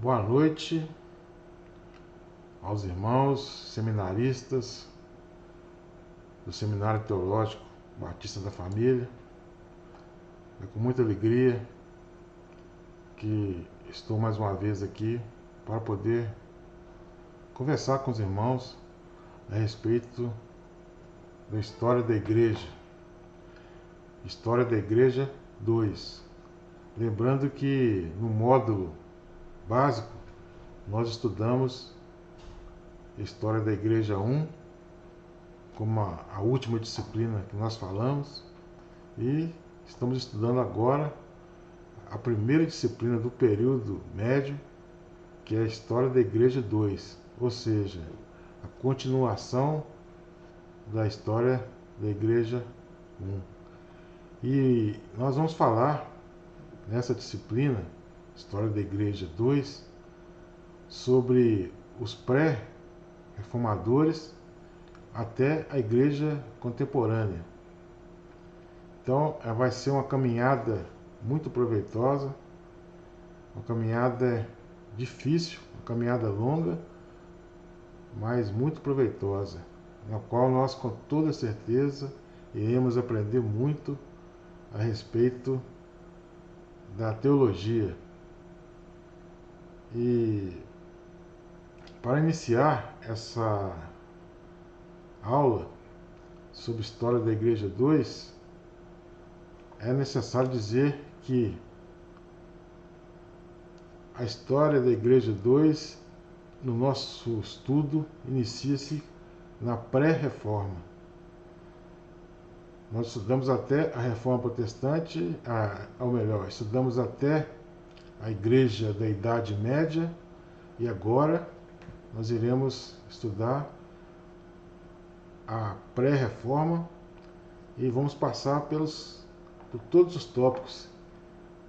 Boa noite aos irmãos seminaristas do Seminário Teológico Batista da Família. É com muita alegria que estou mais uma vez aqui para poder conversar com os irmãos a respeito da História da Igreja. História da Igreja 2. Lembrando que no módulo básico nós estudamos História da Igreja 1 como a última disciplina que nós falamos, e estamos estudando agora a primeira disciplina do período médio, que é a História da Igreja 2, ou seja, a continuação da História da Igreja 1. E nós vamos falar nessa disciplina, História da Igreja 2, sobre os pré-reformadores até a Igreja contemporânea. Então, vai ser uma caminhada muito proveitosa, uma caminhada difícil, uma caminhada longa, mas muito proveitosa, na qual nós, com toda certeza, iremos aprender muito a respeito da teologia. E para iniciar essa aula sobre História da Igreja 2, é necessário dizer que a História da Igreja 2, no nosso estudo, inicia-se na pré-reforma. Nós estudamos até a Reforma Protestante, ou melhor, estudamos até a Igreja da Idade Média, e agora nós iremos estudar a pré-reforma e vamos passar por todos os tópicos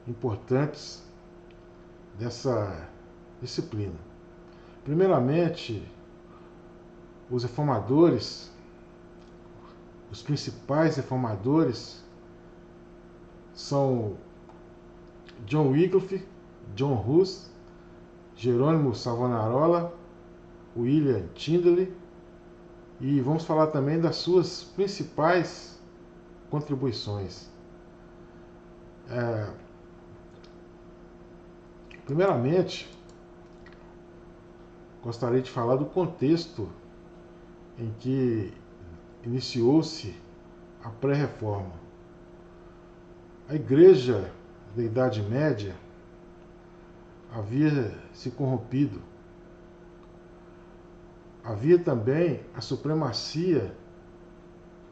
importantes dessa disciplina. Primeiramente, os reformadores, os principais reformadores são John Wycliffe, John Hus, Jerônimo Savonarola, William Tyndale, e vamos falar também das suas principais contribuições. Primeiramente, gostaria de falar do contexto em que iniciou-se a pré-reforma. A Igreja da Idade Média havia se corrompido. Havia também a supremacia,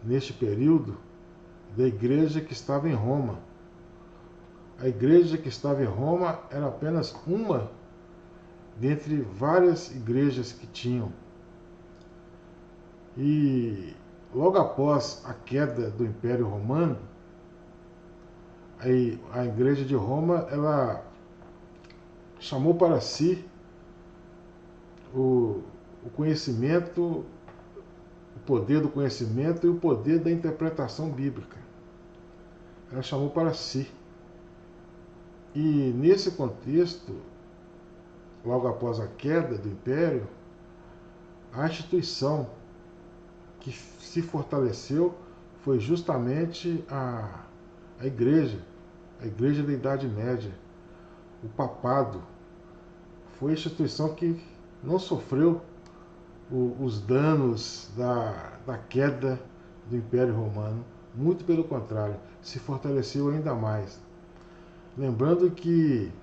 neste período, da igreja que estava em Roma. A igreja que estava em Roma era apenas uma dentre várias igrejas que tinham. E logo após a queda do Império Romano, a igreja de Roma, ela chamou para si o conhecimento, o poder do conhecimento e o poder da interpretação bíblica. Ela chamou para si. E nesse contexto, logo após a queda do Império, a instituição que se fortaleceu foi justamente a Igreja da Idade Média, o Papado. Foi a instituição que não sofreu os danos da queda do Império Romano, muito pelo contrário, se fortaleceu ainda mais. Lembrando que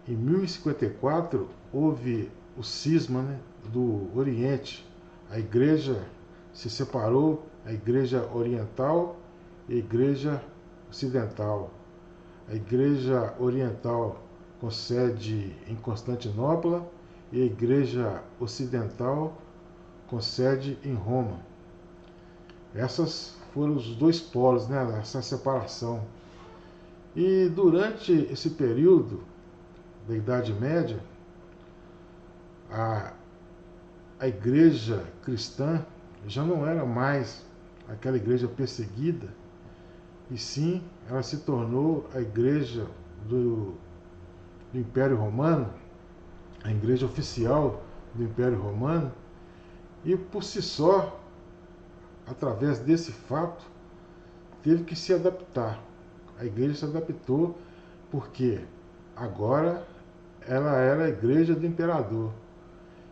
em 1054 houve o cisma, do Oriente. A igreja se separou, a Igreja Oriental e a Igreja Ocidental. A Igreja Oriental com sede em Constantinopla e a Igreja Ocidental com sede em Roma. Essas foram os dois polos, essa separação. E durante esse período da Idade Média, a igreja cristã já não era mais aquela igreja perseguida, e sim ela se tornou a igreja do Império Romano, a igreja oficial do Império Romano, e por si só, através desse fato, teve que se adaptar. A igreja se adaptou porque agora ela era a igreja do imperador.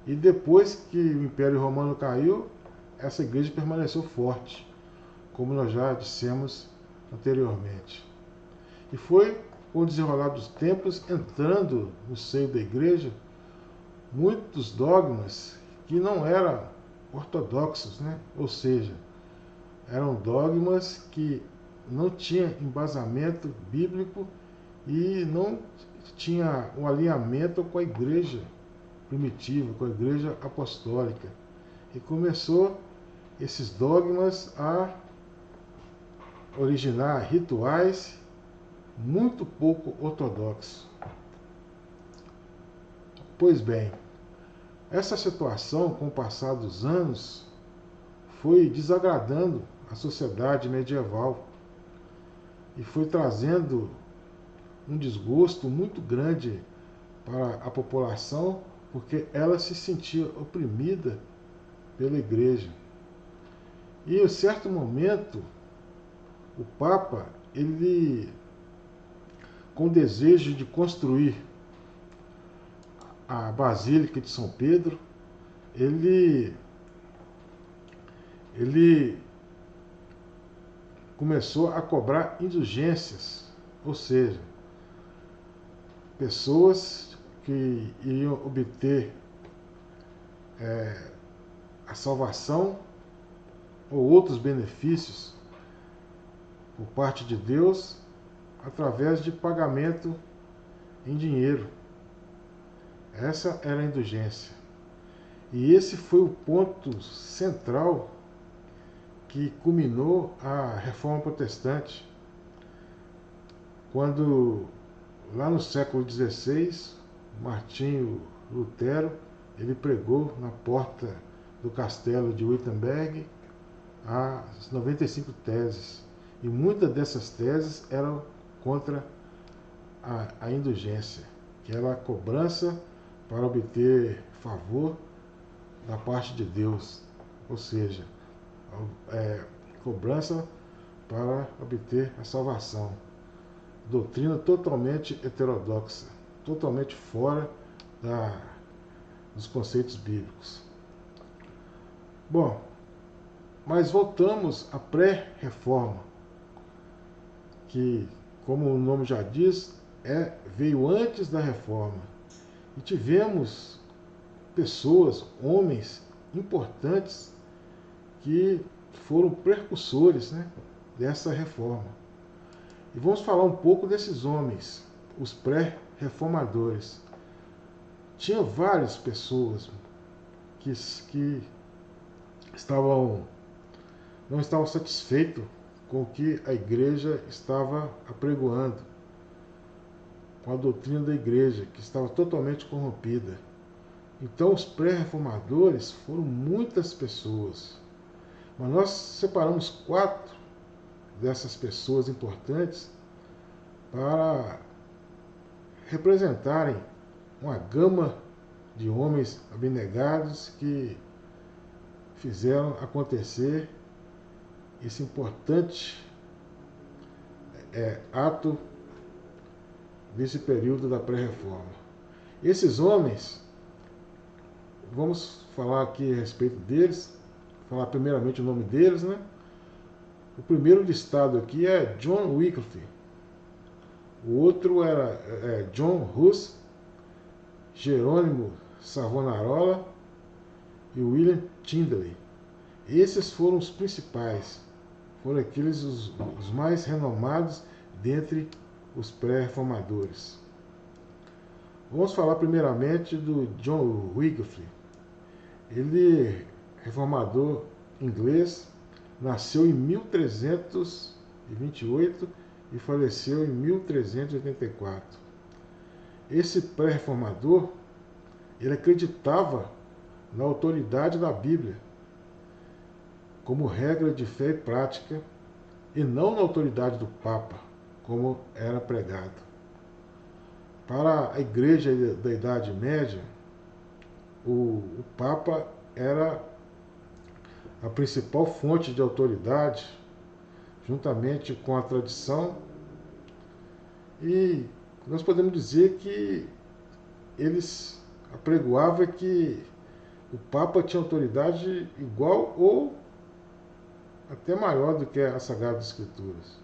E depois que o Império Romano caiu, essa igreja permaneceu forte, como nós já dissemos anteriormente. E foi com o desenrolar dos tempos, entrando no seio da igreja, muitos dogmas que não eram ortodoxos, né? Ou seja, eram dogmas que não tinham embasamento bíblico e não tinha um alinhamento com a igreja primitiva, com a igreja apostólica. E começou esses dogmas a originar rituais muito pouco ortodoxos. Pois bem, essa situação, com o passar dos anos, foi desagradando a sociedade medieval e foi trazendo um desgosto muito grande para a população, porque ela se sentia oprimida pela igreja. E em certo momento, o Papa, ele, com o desejo de construir a Basílica de São Pedro, ele começou a cobrar indulgências, ou seja, pessoas que iriam obter a salvação ou outros benefícios por parte de Deus através de pagamento em dinheiro. Essa era a indulgência. E esse foi o ponto central que culminou a Reforma Protestante, quando, lá no século XVI, Martinho Lutero, ele pregou na porta do castelo de Wittenberg as 95 teses. E muitas dessas teses eram contra a indulgência, que era a cobrança para obter favor da parte de Deus, ou seja, cobrança para obter a salvação. Doutrina totalmente heterodoxa, totalmente fora dos conceitos bíblicos. Bom, mas voltamos à pré-reforma, que, como o nome já diz, veio antes da reforma. E tivemos pessoas, homens importantes, que foram precursores, né, dessa reforma. E vamos falar um pouco desses homens, os pré-reformadores. Tinha várias pessoas que não estavam satisfeitos com o que a igreja estava apregoando, com a doutrina da igreja, que estava totalmente corrompida. Então, os pré-reformadores foram muitas pessoas, mas nós separamos 4 dessas pessoas importantes para representarem uma gama de homens abnegados que fizeram acontecer esse importante ato desse período da pré-reforma. Esses homens, vamos falar aqui a respeito deles, falar primeiramente o nome deles, né? O primeiro listado aqui é John Wycliffe, o outro era John Hus, Jerônimo Savonarola e William Tyndale. Esses foram os principais, foram aqueles os mais renomados dentre os pré-reformadores. Vamos falar primeiramente do John Wycliffe. Ele, reformador inglês, nasceu em 1328 e faleceu em 1384. Esse pré-reformador, ele acreditava na autoridade da Bíblia como regra de fé e prática, e não na autoridade do Papa, como era pregado. Para a Igreja da Idade Média, o Papa era a principal fonte de autoridade, juntamente com a tradição, e nós podemos dizer que eles apregoavam que o Papa tinha autoridade igual ou até maior do que as Sagradas Escrituras.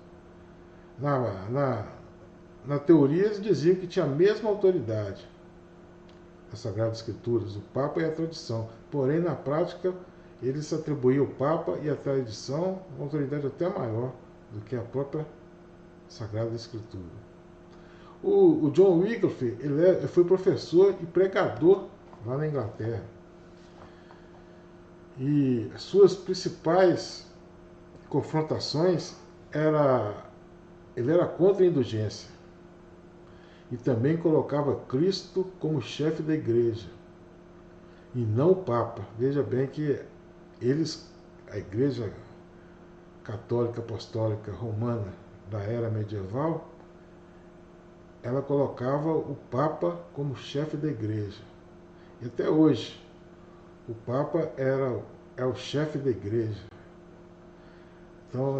Na teoria, eles diziam que tinha a mesma autoridade, as Sagradas Escrituras, o Papa e a tradição. Porém, na prática, eles atribuíam ao Papa e à tradição uma autoridade até maior do que a própria Sagrada Escritura. O John Wycliffe ele foi professor e pregador lá na Inglaterra. E suas principais confrontações ele era contra a indulgência e também colocava Cristo como chefe da igreja e não o Papa. Veja bem que a Igreja Católica Apostólica Romana da era medieval, ela colocava o Papa como chefe da igreja. E até hoje, o Papa é o chefe da igreja. Então,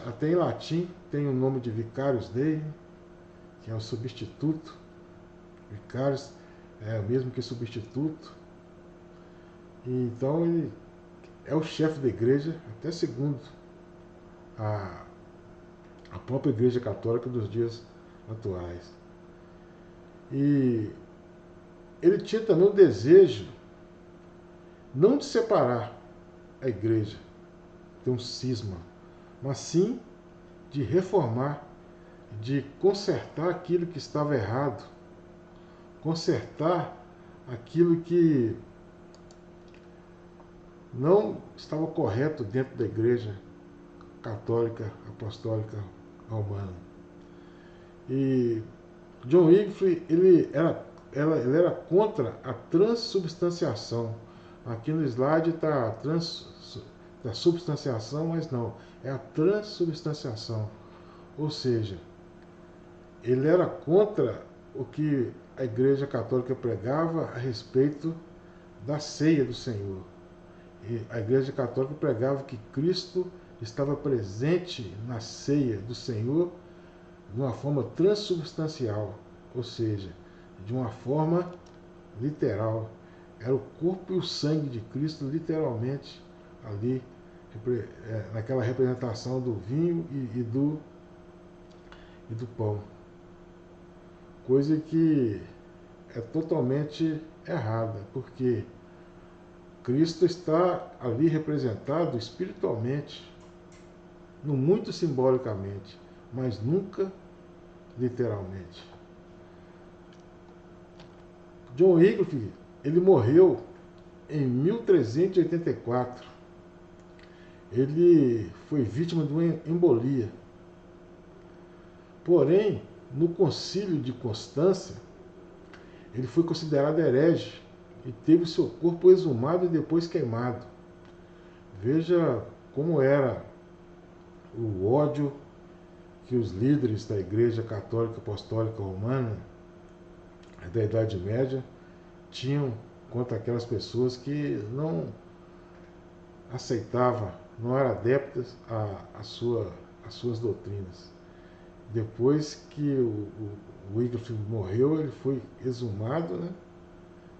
até em latim tem o nome de Vicarius Dei, que é o substituto. Vicarius é o mesmo que substituto. E então ele é o chefe da igreja, até segundo a própria Igreja Católica dos dias atuais. E ele tinha também o desejo não de separar a igreja, ter um cisma, mas sim de reformar, de consertar aquilo que estava errado, consertar aquilo que não estava correto dentro da Igreja Católica Apostólica Romana. E John Wycliffe ele era contra a transubstanciação. Aqui no slide está a substanciação, mas não, é a transubstanciação. Ou seja, ele era contra o que a Igreja Católica pregava a respeito da ceia do Senhor. E a Igreja Católica pregava que Cristo estava presente na ceia do Senhor de uma forma transubstancial, ou seja, de uma forma literal. Era o corpo e o sangue de Cristo, literalmente, ali, naquela representação do vinho e do pão. Coisa que é totalmente errada, porque Cristo está ali representado espiritualmente, no muito simbolicamente, mas nunca literalmente. John Wycliffe, ele morreu em 1384. Ele foi vítima de uma embolia. Porém, no concílio de Constância, ele foi considerado herege e teve seu corpo exumado e depois queimado. Veja como era o ódio que os líderes da Igreja Católica Apostólica Romana da Idade Média tinham contra aquelas pessoas que não aceitavam, não eram adeptas às suas doutrinas. Depois que o Wycliffe morreu, ele foi exumado, né?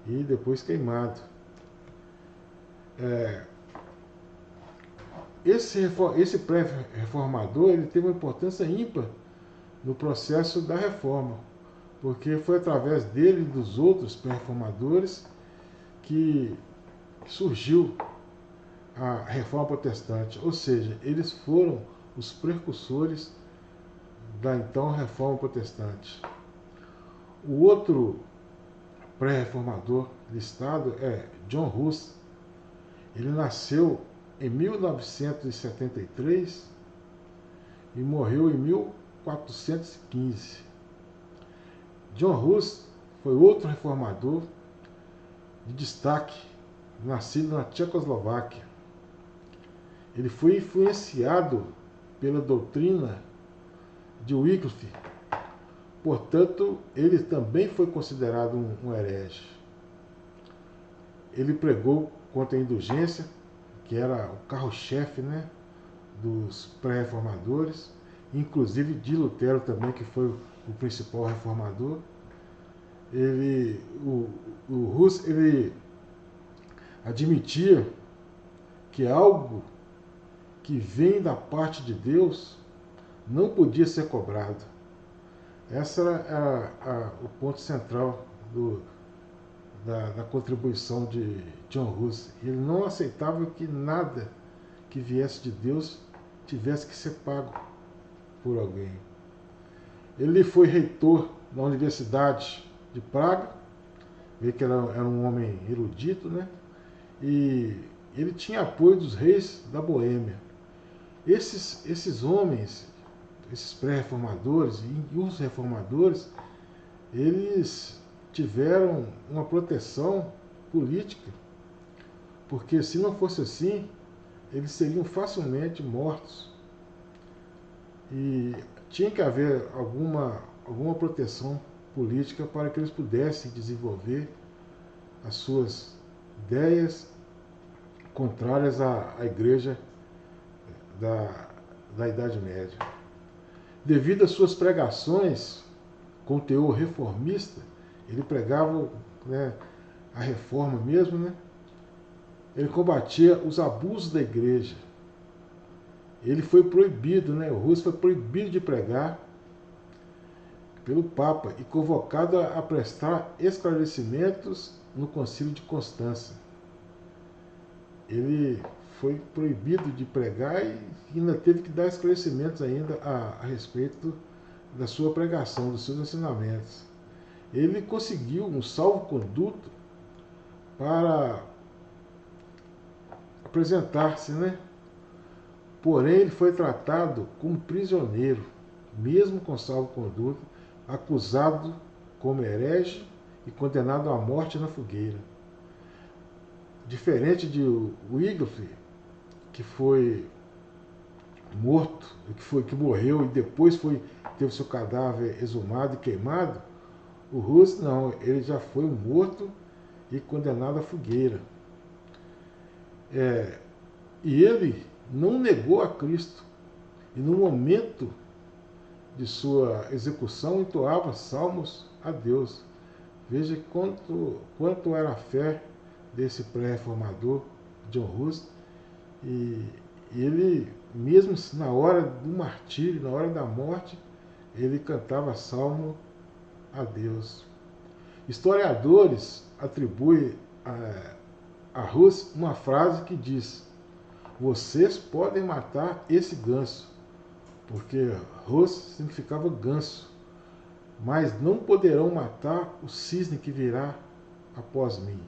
E depois queimado. Esse pré-reformador ele teve uma importância ímpar no processo da reforma, porque foi através dele e dos outros pré-reformadores que surgiu a reforma protestante, ou seja, eles foram os precursores da então reforma protestante. O outro pré-reformador listado é John Hus. Ele nasceu em 1973 e morreu em 1415. John Hus foi outro reformador de destaque, nascido na Tchecoslováquia. Ele foi influenciado pela doutrina de Wycliffe, portanto, ele também foi considerado um herege. ele pregou contra a indulgência, que era o carro-chefe, né, dos pré-reformadores, inclusive de Lutero também, que foi o principal reformador. O Hus, ele admitia que algo que vem da parte de Deus não podia ser cobrado. Esse era o ponto central da contribuição de John Hus. Ele não aceitava que nada que viesse de Deus tivesse que ser pago por alguém. Ele foi reitor da Universidade de Praga, vê que era um homem erudito, né? E ele tinha apoio dos reis da Boêmia. Esses homens, esses pré-reformadores e os reformadores, eles tiveram uma proteção política, porque se não fosse assim, eles seriam facilmente mortos. E tinha que haver alguma proteção política para que eles pudessem desenvolver as suas ideias contrárias à Igreja da Idade Média. Devido às suas pregações com teor reformista, ele pregava, né, a reforma mesmo, né? Ele combatia os abusos da igreja. Ele foi proibido, né? O Hus foi proibido de pregar pelo Papa e convocado a prestar esclarecimentos no Concílio de Constança. Ele foi proibido de pregar e ainda teve que dar esclarecimentos ainda a respeito da sua pregação, dos seus ensinamentos. Ele conseguiu um salvo-conduto para apresentar-se, né? Porém, ele foi tratado como prisioneiro, mesmo com salvo-conduto, acusado como herege e condenado à morte na fogueira. Diferente de Wycliffe, que foi morto, que morreu e depois teve seu cadáver exumado e queimado, o Hus não, ele já foi morto e condenado à fogueira. E ele não negou a Cristo. E no momento de sua execução entoava salmos a Deus. Veja quanto era a fé desse pré-reformador, John Hus. E ele, mesmo na hora do martírio, na hora da morte, ele cantava salmo a Deus. Historiadores atribuem a Hus uma frase que diz: vocês podem matar esse ganso, porque Hus significava ganso, mas não poderão matar o cisne que virá após mim.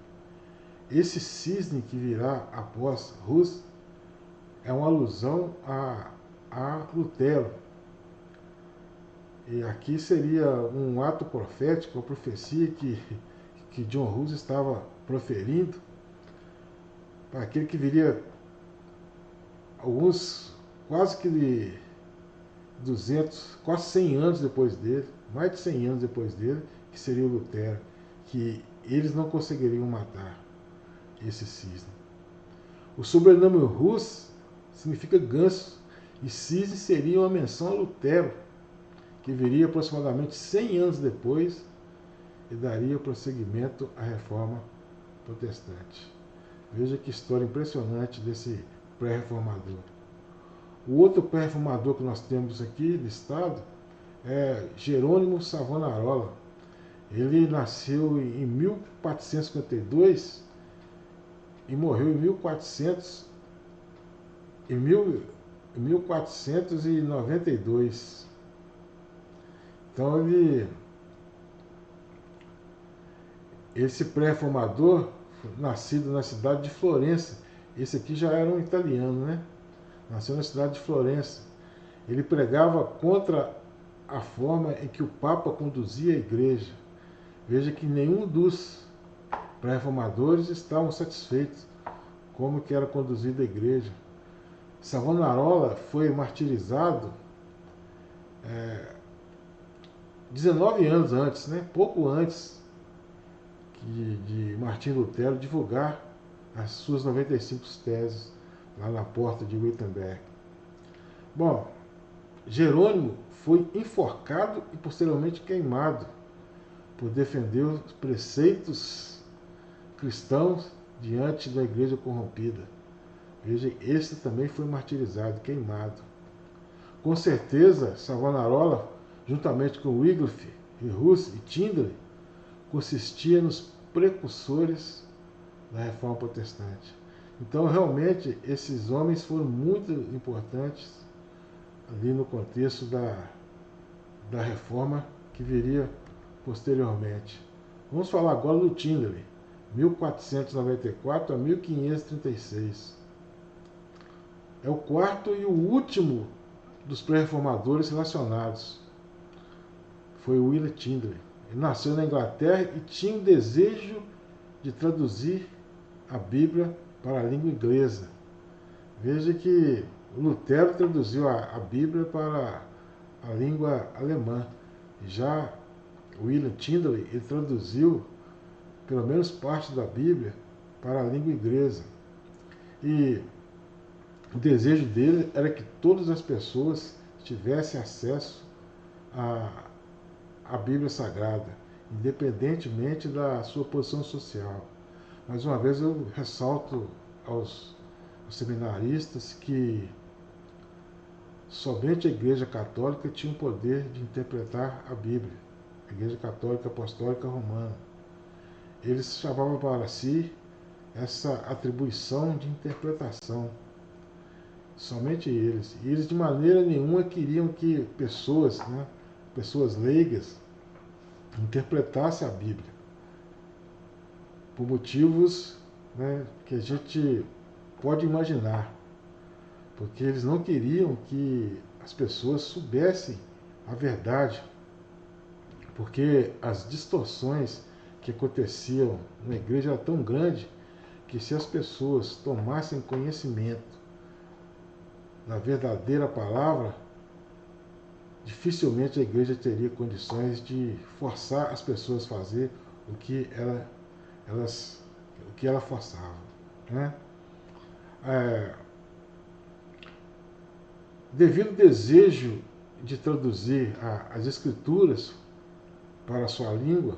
Esse cisne que virá após Hus é uma alusão a Lutero. E aqui seria um ato profético, uma profecia que John Hus estava proferindo para aquele que viria alguns, quase que 200, quase 100 anos depois dele, mais de 100 anos depois dele, que seria o Lutero, que eles não conseguiriam matar esse cisne. O sobrenome Hus significa ganso, e cisne seria uma menção a Lutero, que viria aproximadamente 100 anos depois e daria prosseguimento à reforma protestante. Veja que história impressionante desse pré-reformador. O outro pré-reformador que nós temos aqui listado é Jerônimo Savonarola. Ele nasceu em 1452 e morreu em 1492. Então esse pré-reformador, nascido na cidade de Florença, esse aqui já era um italiano, né? Nasceu na cidade de Florença. Ele pregava contra a forma em que o Papa conduzia a igreja. Veja que nenhum dos pré-reformadores estavam satisfeitos como que era conduzida a igreja. Savonarola foi martirizado 19 anos antes, né? Pouco antes de Martim Lutero divulgar as suas 95 teses lá na porta de Wittenberg. Bom, Jerônimo foi enforcado e posteriormente queimado por defender os preceitos cristãos diante da igreja corrompida. Veja, esse também foi martirizado, queimado. Com certeza, Savonarola, juntamente com Wycliffe, Hus e Tyndale, consistia nos precursores da Reforma Protestante. Então, realmente, esses homens foram muito importantes ali no contexto da Reforma que viria posteriormente. Vamos falar agora do Tyndale, 1494 a 1536. É o quarto e o último dos pré-reformadores relacionados. Foi William Tyndale. Ele nasceu na Inglaterra e tinha o desejo de traduzir a Bíblia para a língua inglesa. Veja que Lutero traduziu a Bíblia para a língua alemã. Já William Tyndale, ele traduziu pelo menos parte da Bíblia para a língua inglesa. E o desejo dele era que todas as pessoas tivessem acesso à Bíblia Sagrada, independentemente da sua posição social. Mais uma vez eu ressalto aos seminaristas que somente a Igreja Católica tinha o poder de interpretar a Bíblia, a Igreja Católica Apostólica Romana. Eles chamavam para si essa atribuição de interpretação. Somente eles. E eles de maneira nenhuma queriam que pessoas leigas, interpretassem a Bíblia. Por motivos que a gente pode imaginar. Porque eles não queriam que as pessoas soubessem a verdade. Porque as distorções que aconteciam na igreja eram tão grandes que se as pessoas tomassem conhecimento da verdadeira palavra, dificilmente a igreja teria condições de forçar as pessoas a fazer o que ela forçava. Né? Devido ao desejo de traduzir as escrituras para a sua língua,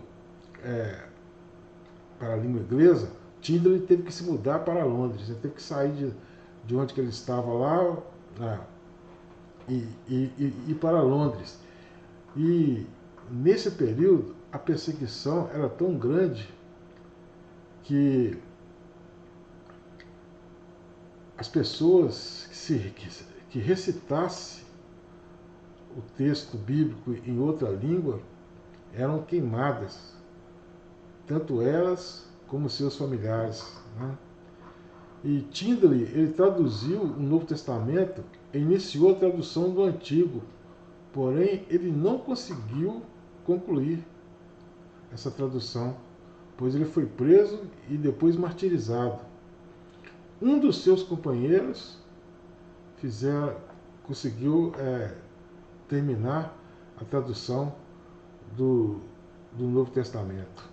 para a língua inglesa, Tyndale teve que se mudar para Londres. Ele teve que sair de onde que ele estava lá e para Londres. E nesse período a perseguição era tão grande que as pessoas que recitassem o texto bíblico em outra língua eram queimadas, tanto elas como seus familiares. Né? E Tyndale, ele traduziu o Novo Testamento e iniciou a tradução do Antigo, porém ele não conseguiu concluir essa tradução, pois ele foi preso e depois martirizado. Um dos seus companheiros conseguiu terminar a tradução do Novo Testamento.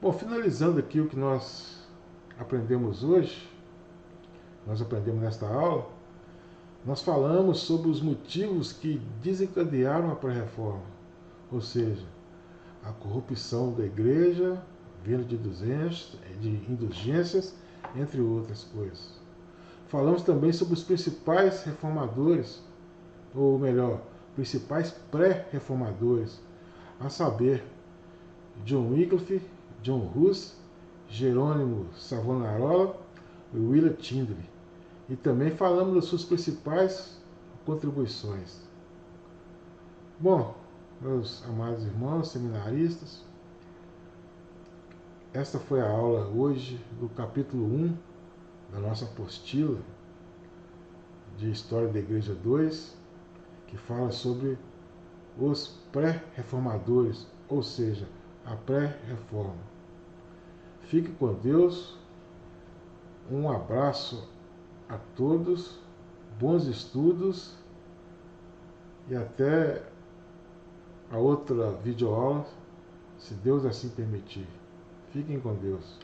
Bom, finalizando aqui o que nós aprendemos hoje, nós aprendemos nesta aula, nós falamos sobre os motivos que desencadearam a pré-reforma, ou seja, a corrupção da igreja, vindo de indulgências, entre outras coisas. Falamos também sobre os principais reformadores, ou melhor, principais pré-reformadores, a saber, John Wycliffe, John Hus, Jerônimo Savonarola e William Tyndale. E também falamos das suas principais contribuições. Bom, meus amados irmãos seminaristas, esta foi a aula hoje do capítulo 1 da nossa apostila de História da Igreja 2, que fala sobre os pré-reformadores, ou seja, a pré-reforma. Fique com Deus, um abraço a todos, bons estudos e até a outra videoaula, se Deus assim permitir. Fiquem com Deus.